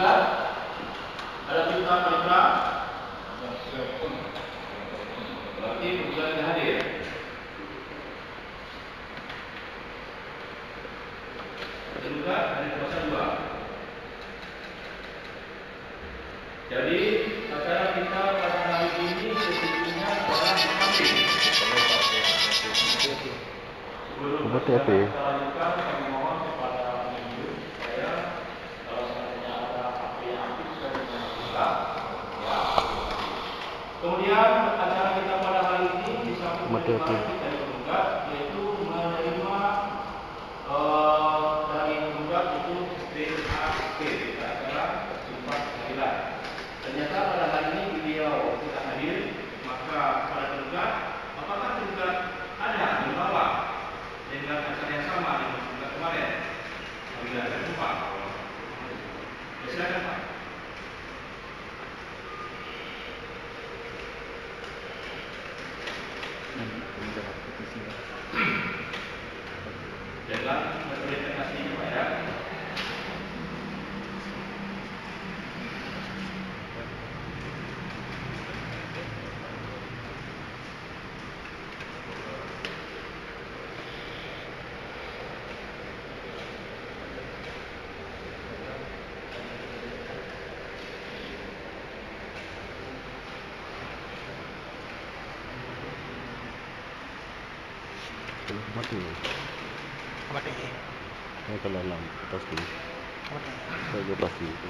tergugat, ada Putra. Berarti penggugat tidak hadir. Tergugat dari kuasa 2. Jadi acara kita pada hari ini sesungguhnya adalah samping. Sebelum kita lanjutkan, kami mohon kepada pengunjung supaya kalau seandainya ada HP yang aktif sudah dimatikan. Ya. Kemudian acara kita pada hari ini disambung dari penggugat, yaitu menerima dari penggugat itu BAP, acara bersifat pengadilan. Ternyata pada hari ini beliau tidak hadir, maka pada penggugat, apakah penggugat ada membawa dengan acara yang sama dengan penggugat kemarin? Apabila ada jumpa, silakan Pak. Dengan verifikasinya Pak ya. Mati. Saya ke dalam pasti. Saya pasti itu.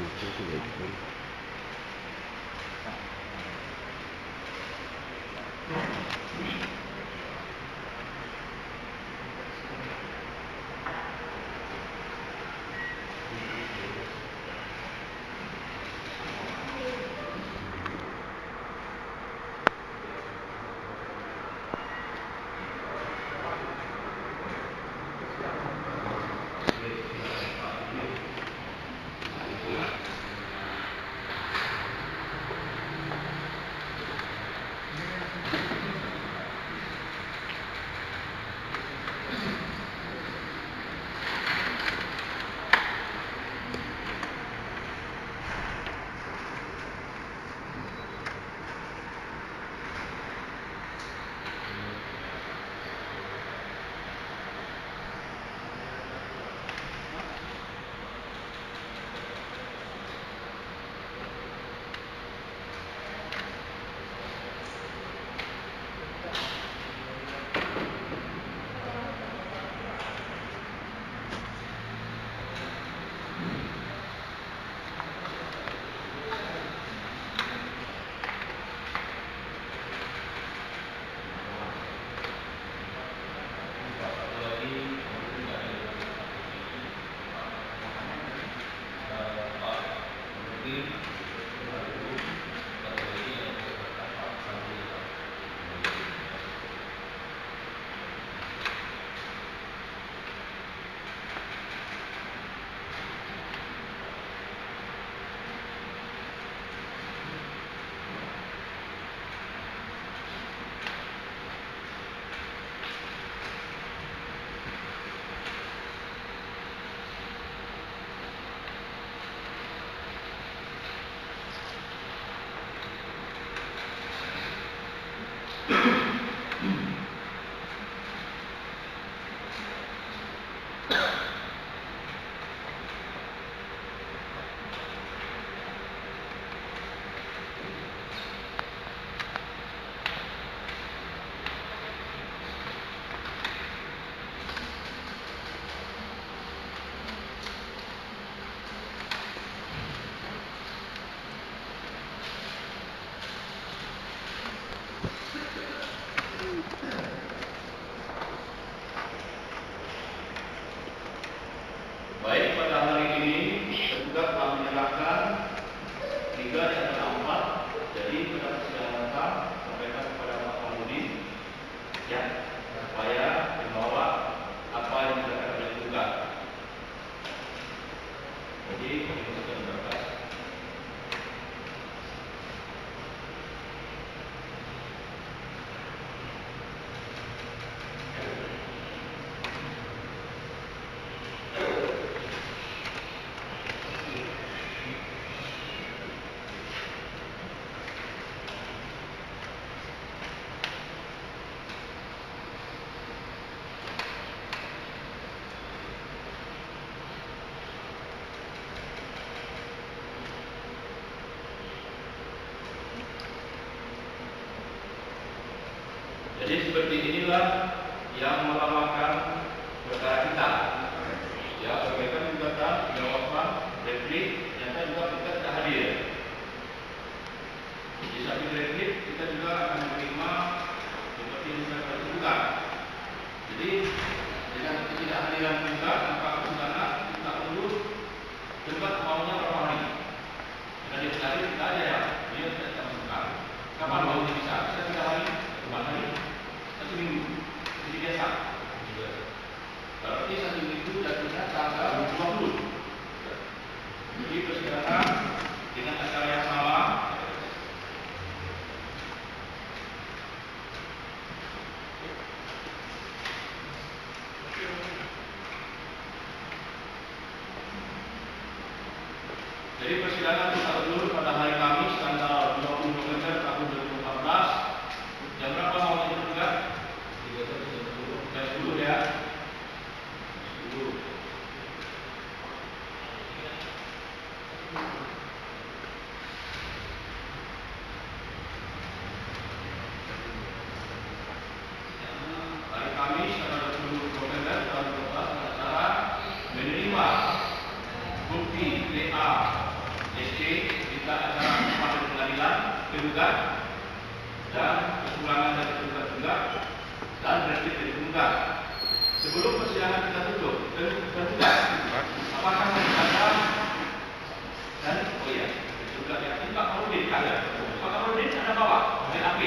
Baik, pada hari ini tergugat telah menyerahkan 3 di antara 4. Jadi pada persidangan sampaikan kepada Pak Mahmudi ya, supaya membawa apa yang dikatakan oleh tergugat. Jadi ini sudah berkas. seperti inilah yang melamakan perkara kita. Ya, sampaikan gugatan, jawaban, replik, ternyata juga kita tidak hadir. Di samping replik, kita juga akan menerima seperti yang saya sebutkan. Jadi, dengan ketidakhadiran kita, maka kesudahan kita undur tempat maunya berapa hari. Karena dia tidak hadir, kita aja ya, dia tidak masukkan. Kapan maunya bisa? Bisa 3 hari, 4 hari, 1 minggu. Jadi biasa. Berarti 1 minggu jatuhnya tanggal 20. Jadi persidangan dengan acara yang sama. Jadi persidangan kita undur pada hari Kamis tanggal 20 November tahun 2014. Jam berapa mau dilakukan? Jam 10 ya. 10. Hari Kamis tanggal 20 November tahun 2014 acara menerima bukti PA SC kita acara pada pengadilan tergugat dan kecurangan dari tergugat dan replik dari tergugat. Sebelum persidangan kita tutup, tergugat apakah tergugat dan tergugat ya ini Pak Marudin ada. Pak Marudin ada bawa BAP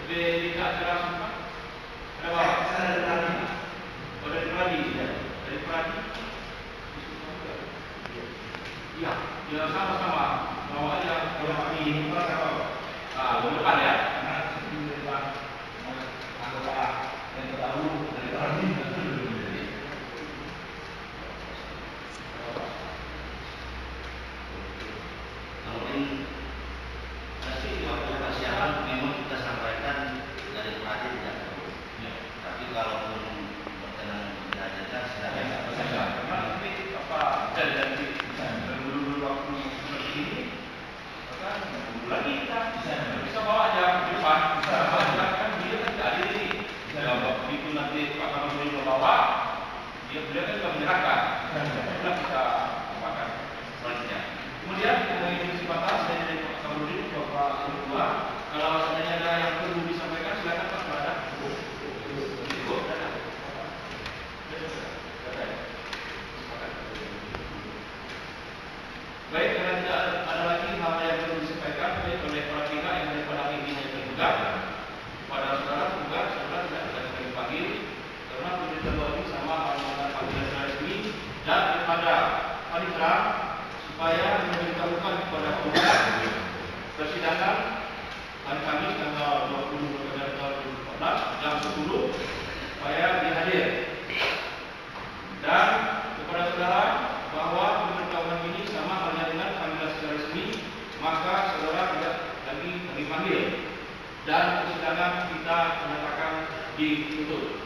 berita acara sempat ada bawa. Dari Pradi ya. Dari Pradi. Iya, ya sama-sama. Bawa aja kalau ini apa? Depan ya. Karena di depan anggota yang terdahulu dari Pradi. Kalau ini pasti waktu persiapan memang kita sampaikan dari Pradi tidak perlu. Ya. Tapi kalau berkenan dihadirkan silakan. Karena ini apa? Jadi dulu waktu seperti ini, maka lagi kita bisa bawa aja ke depan. Bisa bawa kan dia kan tidak ada ini. Kalau begitu nanti Pak Kamarudin membawa, dia beliau kan sudah menyerahkan. Sudah kita apakan selanjutnya. Kemudian mengenai kesempatan saya dari Pak Kamarudin Bapak Ketua, kalau seandainya ada yang perlu disampaikan silakan Pak Kepada. Baik, karena tidak ada lagi hal yang perlu disampaikan baik oleh para pihak yang daripada intinya tergugat pada saudara tidak bisa dipanggil karena berita ini sama alamat panggilan resmi dan kepada panitera supaya memberitahukan kepada penggugat persidangan hari Kamis tanggal 20 November 2014 jam 10 supaya dihadir dan kepada saudara bahwa pemberitahuan ini sama halnya dengan panggilan secara resmi, maka saudara tidak lagi dipanggil dan persidangan kita menyatakan ditutup.